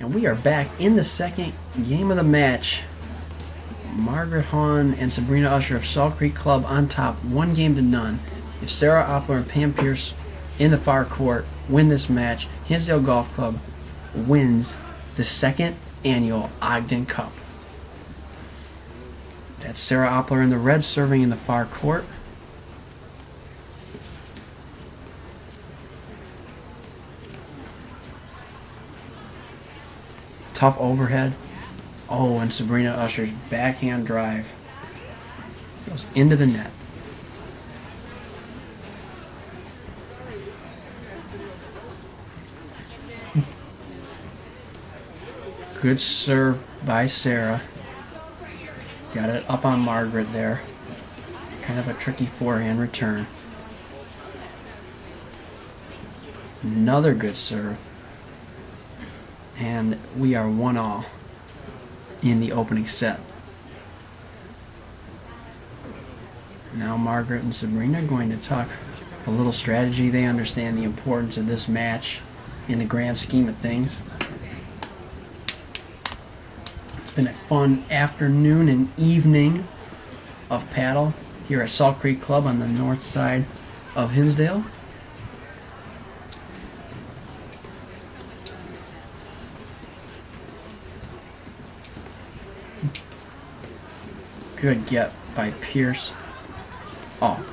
And we are back in the second game of the match. Margaret Hahn and Sabrina Usher of Salt Creek Club on top, 1-0. If Sarah Oppler and Pam Pierce in the far court win this match, Hinsdale Golf Club wins the second annual Ogden Cup. That's Sarah Oppler in the red serving in the far court. Tough overhead. Oh, and Sabrina Usher's backhand drive goes into the net. Good serve by Sarah. Got it up on Margaret there. Kind of a tricky forehand return. Another good serve. And we are 1-1 in the opening set. Now Margaret and Sabrina are going to talk a little strategy. They understand the importance of this match in the grand scheme of things. It's been a fun afternoon and evening of paddle here at Salt Creek Club on the north side of Hinsdale. Good get by Pierce. Oh,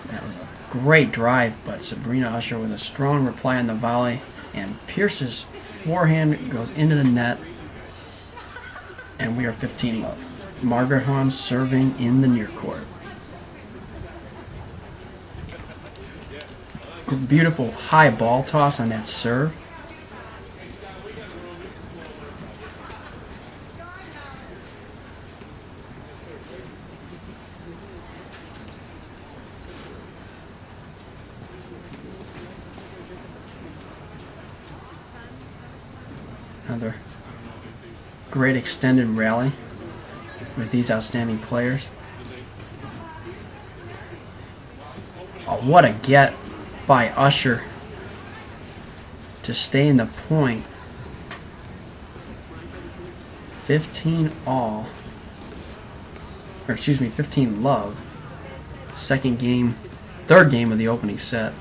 that was a great drive, but Sabrina Usher with a strong reply on the volley, and Pierce's forehand goes into the net, and we are 15-love. Margaret Hahn serving in the near court. Beautiful high ball toss on that serve. Another great extended rally with these outstanding players. Oh, what a get by Usher to stay in the point. 15 all. Or excuse me, 15-love. Third game of the opening set.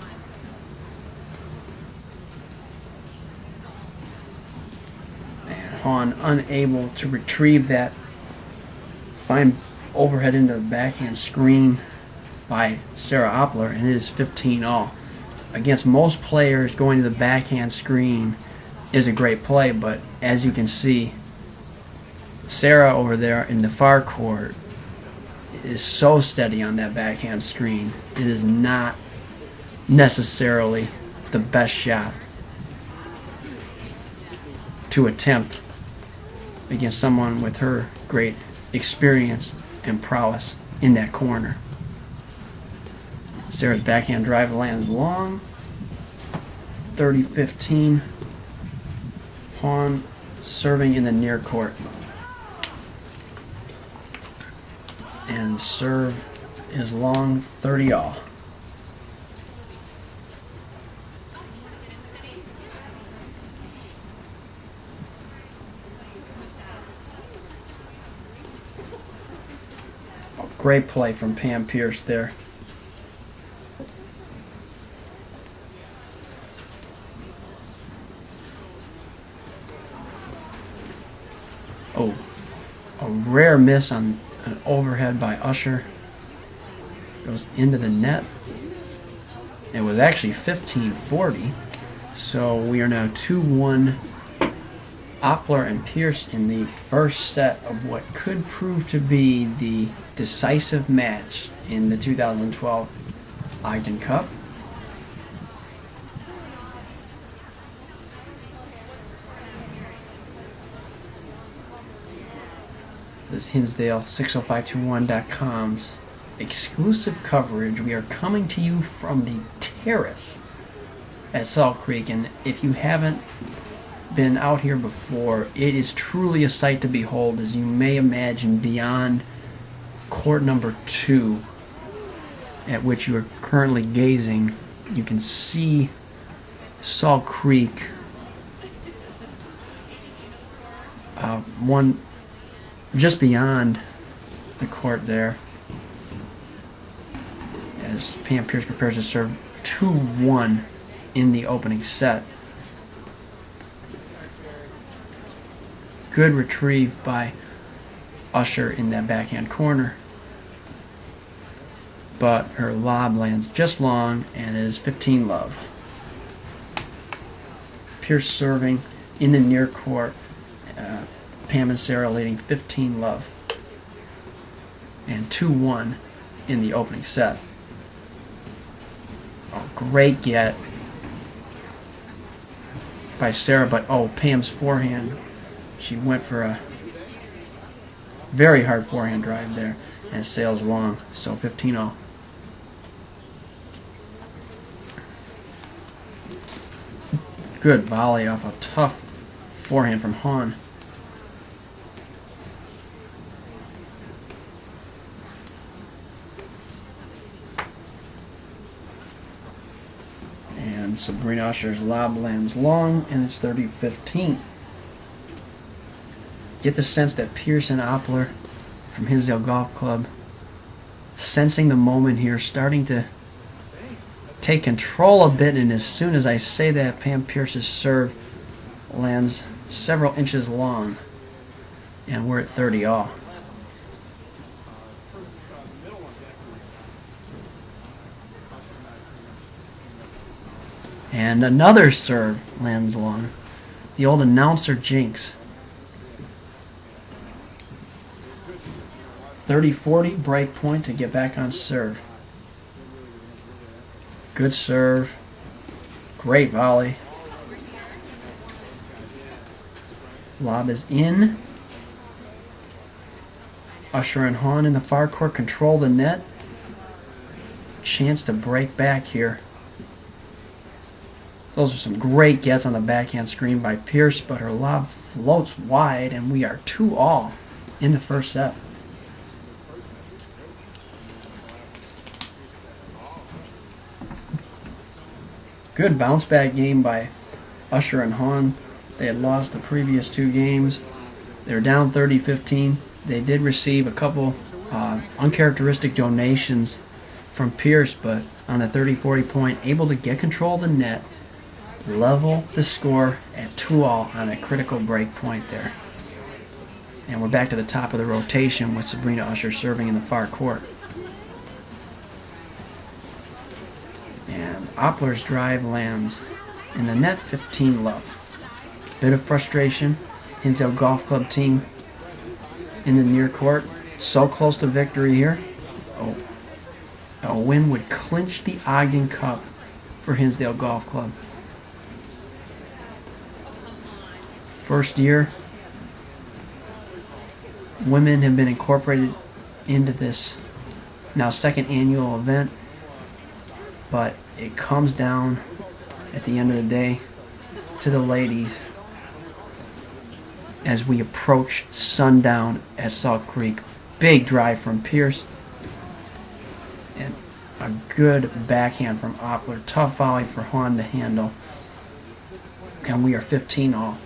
Hahn unable to retrieve that fine overhead into the backhand screen by Sarah Oppler, and it is 15-all. Against most players, going to the backhand screen is a great play, but as you can see, Sarah over there in the far court is so steady on that backhand screen. It is not necessarily the best shot to attempt against someone with her great experience and prowess in that corner. Sarah's backhand drive lands long. 30-15. Hahn serving in the near court. And serve is long, 30-all. Great play from Pam Pierce there. Oh, a rare miss on an overhead by Usher. Goes into the net. It was actually 15-40. So we are now 2-1 Oppler and Pierce in the first set of what could prove to be the decisive match in the 2012 Ogden Cup. This is Hinsdale 60521.com's exclusive coverage. We are coming to you from the terrace at Salt Creek, and if you haven't been out here before, it is truly a sight to behold. As you may imagine, beyond court number 2 at which you are currently gazing, you can see Salt Creek one just beyond the court there, as Pam Pierce prepares to serve 2-1 in the opening set. Good retrieve by Usher in that backhand corner, but her lob lands just long and is 15-love. Pierce serving in the near court. Pam and Sarah leading 15-love and 2-1 in the opening set. Oh, great get by Sarah, but Pam's forehand. She went for a very hard forehand drive there and sails long, so 15-0. Good volley off a tough forehand from Hahn. And Sabrina Usher's lob lands long, and it's 30-15. Get the sense that Pierce and Oppler from Hinsdale Golf Club sensing the moment here, starting to take control a bit, and as soon as I say that, Pam Pierce's serve lands several inches long, and we're at 30-all. And another serve lands long. The old announcer jinx. 30-40, break point to get back on serve. Good serve. Great volley. Lob is in. Usher and Hahn in the far court control the net. Chance to break back here. Those are some great gets on the backhand screen by Pierce, but her lob floats wide, and we are 2-all in the first set. Good bounce back game by Usher and Hahn. They had lost the previous two games. They were down 30-15. They did receive a couple uncharacteristic donations from Pierce, but on the 30-40 point, able to get control of the net, level the score at 2-all on a critical break point there. And we're back to the top of the rotation with Sabrina Usher serving in the far court. And Oppler's drive lands in the net, 15-love. Bit of frustration. Hinsdale Golf Club team in the near court. So close to victory here. A win would clinch the Ogden Cup for Hinsdale Golf Club. First year, women have been incorporated into this now second annual event, but it comes down at the end of the day to the ladies as we approach sundown at Salt Creek. Big drive from Pierce and a good backhand from Oppler. Tough volley for Hahn to handle, and we are 15-all.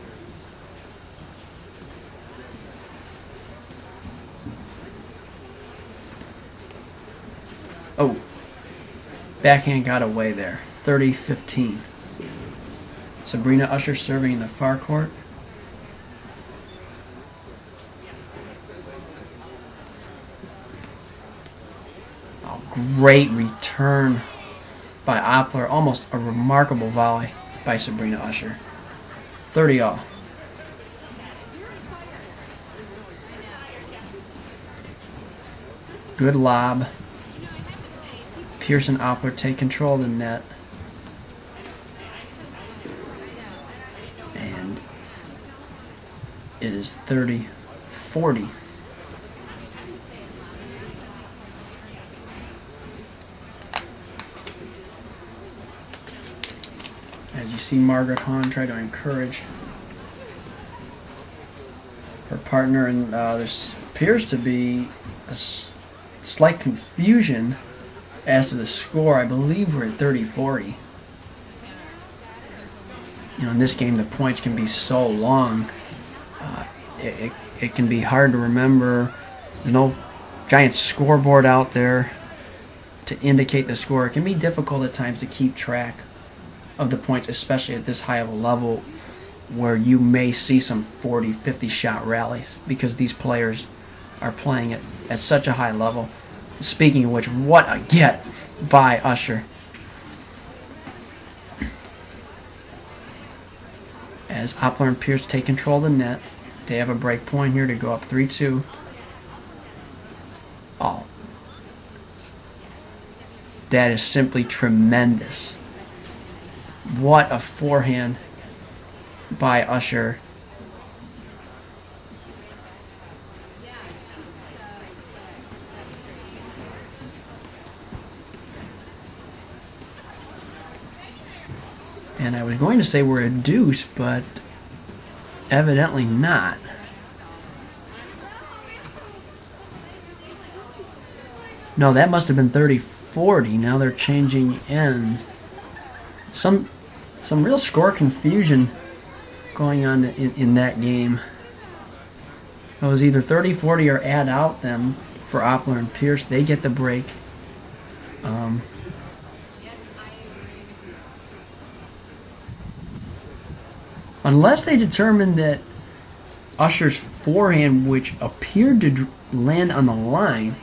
Backhand got away there. 30-15. Sabrina Usher serving in the far court. Great return by Oppler. Almost a remarkable volley by Sabrina Usher. 30-all. Good lob. Pierce and Oppler take control of the net. And it is 30-40. As you see Margaret Hahn try to encourage her partner, and there appears to be a slight confusion as to the score. I believe we're at 30-40. You know, in this game the points can be so long. it can be hard to remember. There's no giant scoreboard out there to indicate the score. It can be difficult at times to keep track of the points, especially at this high of a level where you may see some 40, 50 shot rallies because these players are playing at such a high level. Speaking of which, what a get by Usher. As Oppler and Pierce take control of the net, they have a break point here to go up 3-2. Oh, that is simply tremendous. What a forehand by Usher. And I was going to say we're a deuce, but evidently not. No, that must have been 30-40. Now they're changing ends. Some real score confusion going on in that game. It was either 30-40 or add out them for Oppler and Pierce. They get the break. Unless they determined that Usher's forehand, which appeared to land on the line,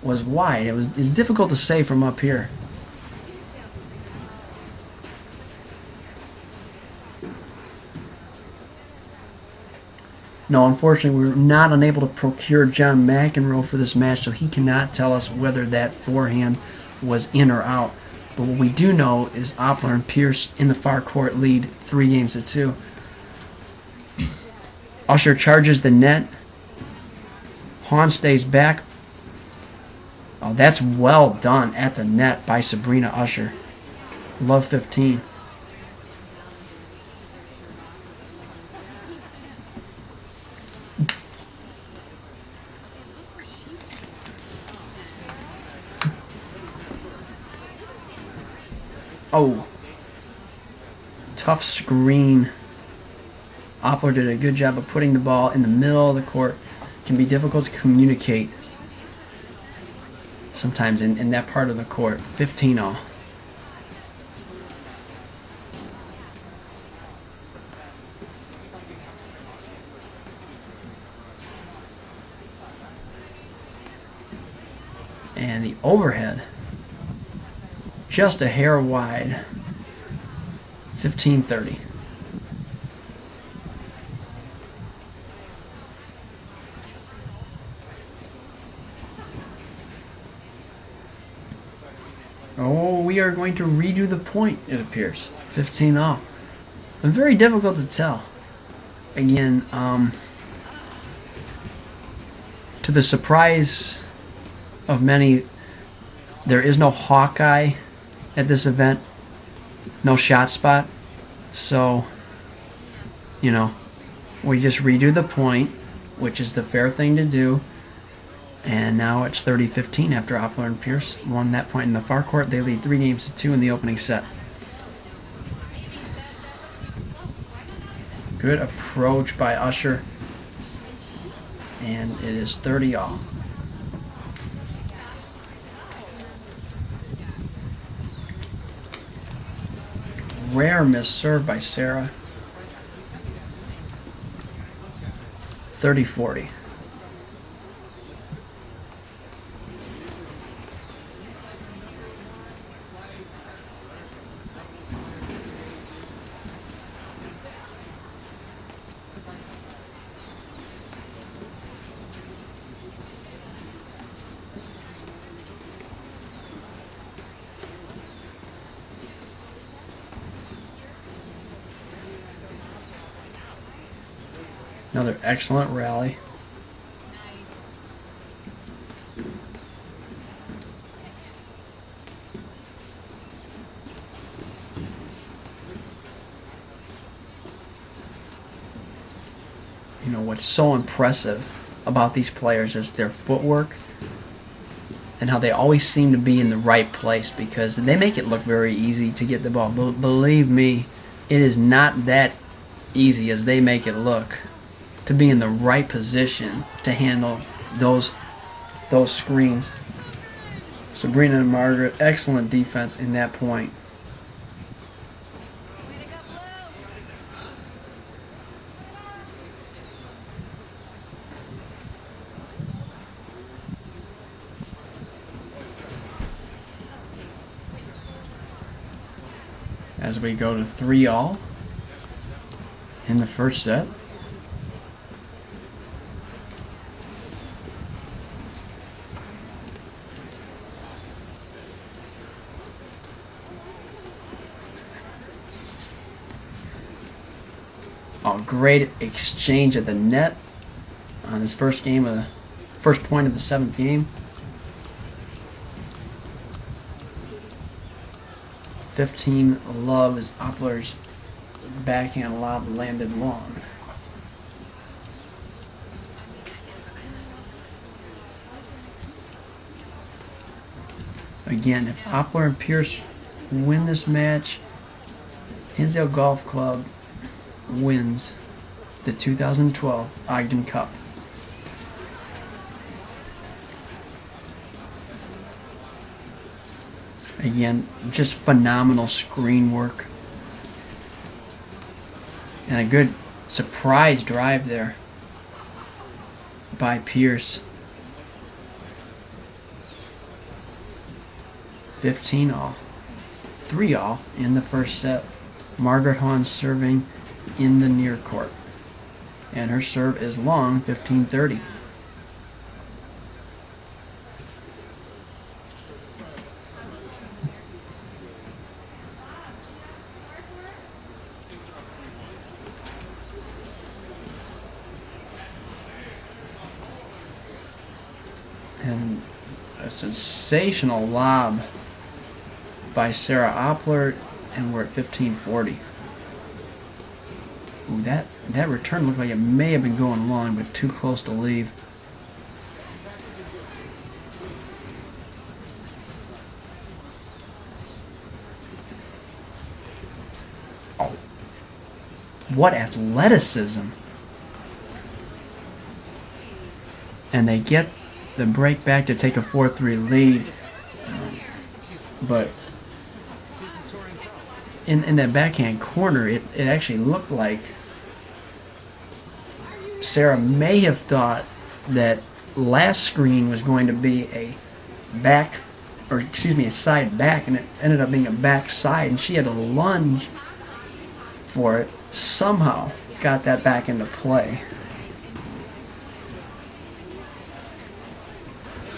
was wide. It's difficult to say from up here. No, unfortunately, we were not unable to procure John McEnroe for this match, so he cannot tell us whether that forehand was in or out. But what we do know is Oppler and Pierce in the far court lead 3-2. Usher charges the net. Hahn stays back. Oh, that's well done at the net by Sabrina Usher. Love 15. Oh, tough screen. Oppler did a good job of putting the ball in the middle of the court. It can be difficult to communicate sometimes in that part of the court. 15-all. And the overhead, just a hair wide. 15-30. Oh, we are going to redo the point, it appears. 15-all. But very difficult to tell. Again, to the surprise of many, there is no Hawkeye at this event. No shot spot. So, you know, we just redo the point, which is the fair thing to do. And now it's 30-15 after Oppler and Pierce won that point in the far court. They lead 3-2 in the opening set. Good approach by Usher. And it is 30-all. Rare miss serve by Sarah. 30-40. Another excellent rally. You know, what's so impressive about these players is their footwork and how they always seem to be in the right place, because they make it look very easy to get the ball. Believe me, it is not that easy as they make it look to be in the right position to handle those screens. Sabrina and Margaret, excellent defense in that point. As we go to 3-all in the first set. Oh, great exchange at the net on his first point of the 7th game. 15 love as Opler's backhand lob landed long. Again, if Opler and Pierce win this match, Hinsdale Golf Club wins the 2012 Ogden Cup. Again, just phenomenal screen work. And a good surprise drive there by Pierce. 15-all. 3-all in the first set. Margaret Hahn serving in the near court. And her serve is long, 15-30. And a sensational lob by Sarah Opler, and we're at 15-40. Ooh, that return looked like it may have been going long, but too close to leave. Oh, what athleticism! And they get the break back to take a 4-3 lead, but in that backhand corner, it actually looked like Sarah may have thought that last screen was going to be a side back, and it ended up being a back side, and she had to lunge for it. Somehow got that back into play.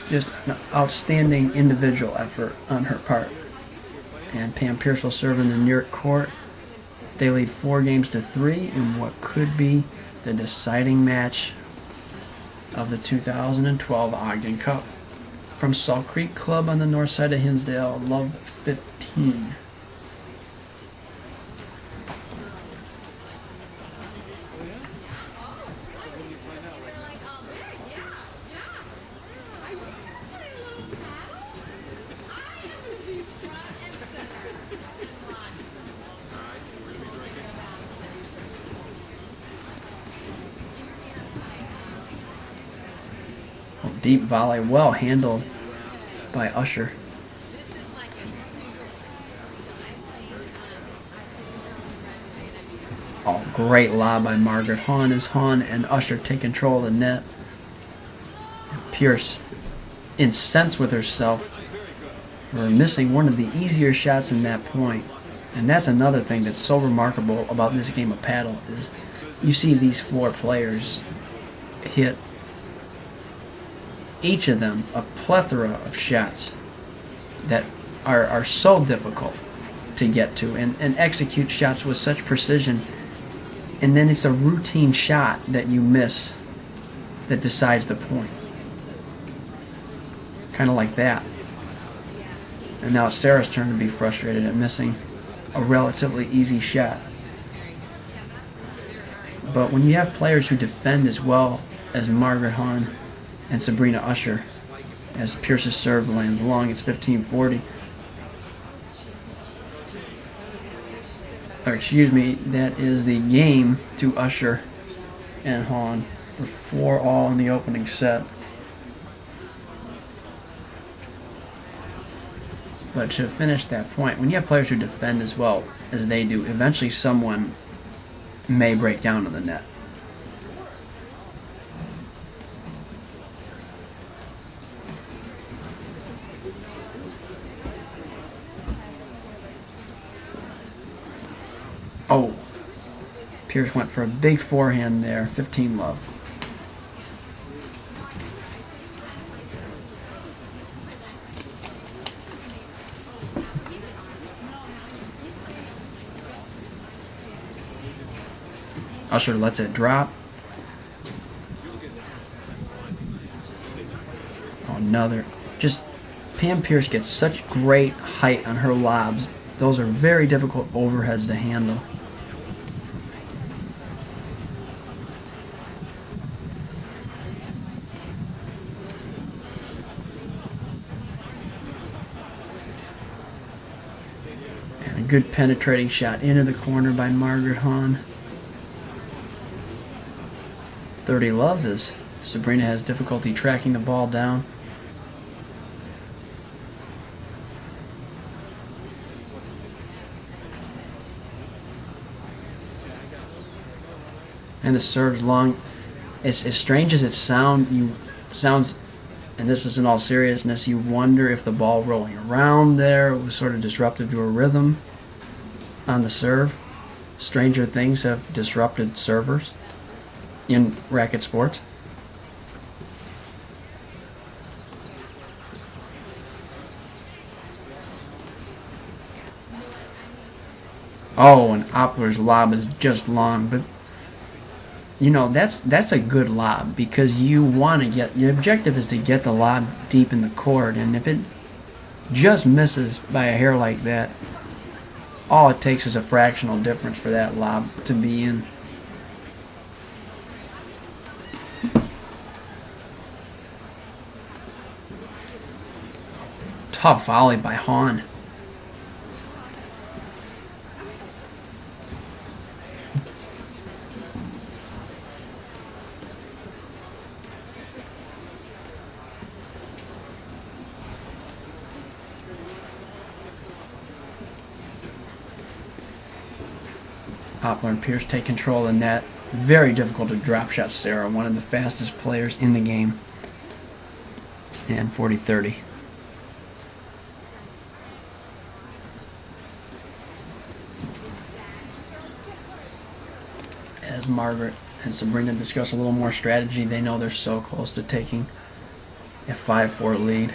Just an outstanding individual effort on her part. And Pam Pierce will serve in the near court. They lead 4-3 in what could be the deciding match of the 2012 Ogden Cup. From Salt Creek Club on the north side of Hinsdale, love 15. Deep volley, well handled by Usher. Oh, great lob by Margaret Hahn as Hahn and Usher take control of the net. Pierce incensed with herself for missing one of the easier shots in that point. And that's another thing that's so remarkable about this game of paddle is you see these 4 players hit, each of them, a plethora of shots that are so difficult to get to and execute shots with such precision, and then it's a routine shot that you miss that decides the point. Kind of like that. And now it's Sarah's turn to be frustrated at missing a relatively easy shot. But when you have players who defend as well as Margaret Hahn and Sabrina Usher, as Pierce's serve lands long, it's 15-40. Or excuse me, that is the game to Usher and Hahn for 4-all in the opening set. But to finish that point, when you have players who defend as well as they do, eventually someone may break down in the net. Oh, Pierce went for a big forehand there, 15-love. Usher lets it drop. Oh, another. Just Pam Pierce gets such great height on her lobs. Those are very difficult overheads to handle. And a good penetrating shot into the corner by Margaret Hahn. 30-love as Sabrina has difficulty tracking the ball down. And the serve's long. It's as strange as it sounds, and this is in all seriousness, you wonder if the ball rolling around there was sort of disruptive to her rhythm on the serve. Stranger things have disrupted servers in racket sports. Oh, and Opler's lob is just long, but you know that's a good lob because you want to get, your objective is to get the lob deep in the court, and if it just misses by a hair like that, all it takes is a fractional difference for that lob to be in. Tough volley by Hahn. Opler and Pierce take control of the net. Very difficult to drop shot Sarah, one of the fastest players in the game. And 40-30. As Margaret and Sabrina discuss a little more strategy, they know they're so close to taking a 5-4 lead.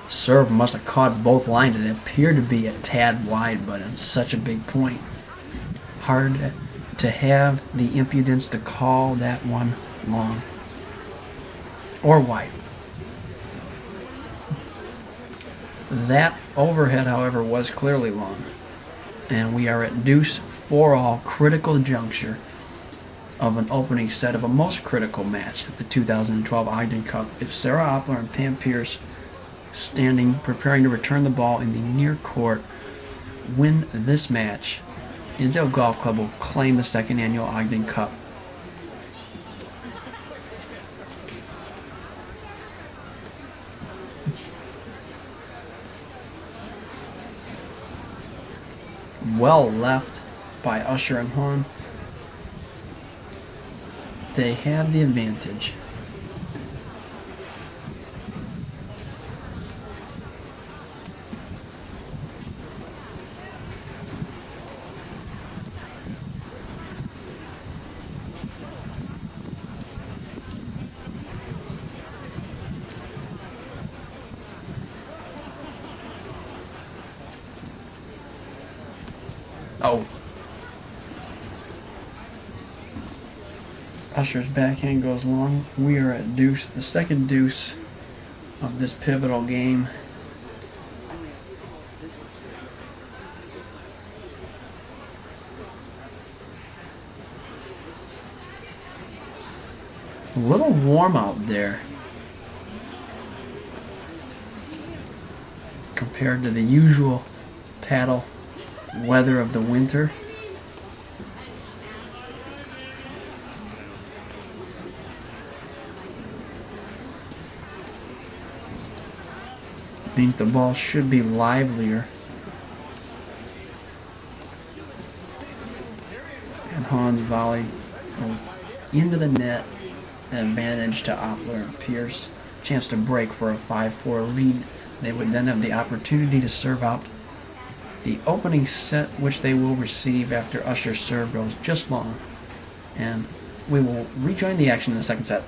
Serve must have caught both lines. It appeared to be a tad wide, but on such a big point. Hard to have the impudence to call that one long or wide. That overhead, however, was clearly long. And we are at deuce 4-all, critical juncture of an opening set of a most critical match at the 2012 Ogden Cup. If Sarah Opler and Pam Pierce, standing, preparing to return the ball in the near court, win this match, Hinsdale Golf Club will claim the second annual Ogden Cup. Well left by Usher and Hahn. They have the advantage. Oh. Usher's backhand goes long. We are at deuce, the second deuce of this pivotal game. A little warm out there compared to the usual paddle weather of the winter. Means the ball should be livelier. And Hahn's volley goes into the net. An advantage to Oppler and Pierce. Chance to break for a 5-4 lead. They would then have the opportunity to serve out the opening set, which they will receive after Usher's serve goes just long. And we will rejoin the action in the second set.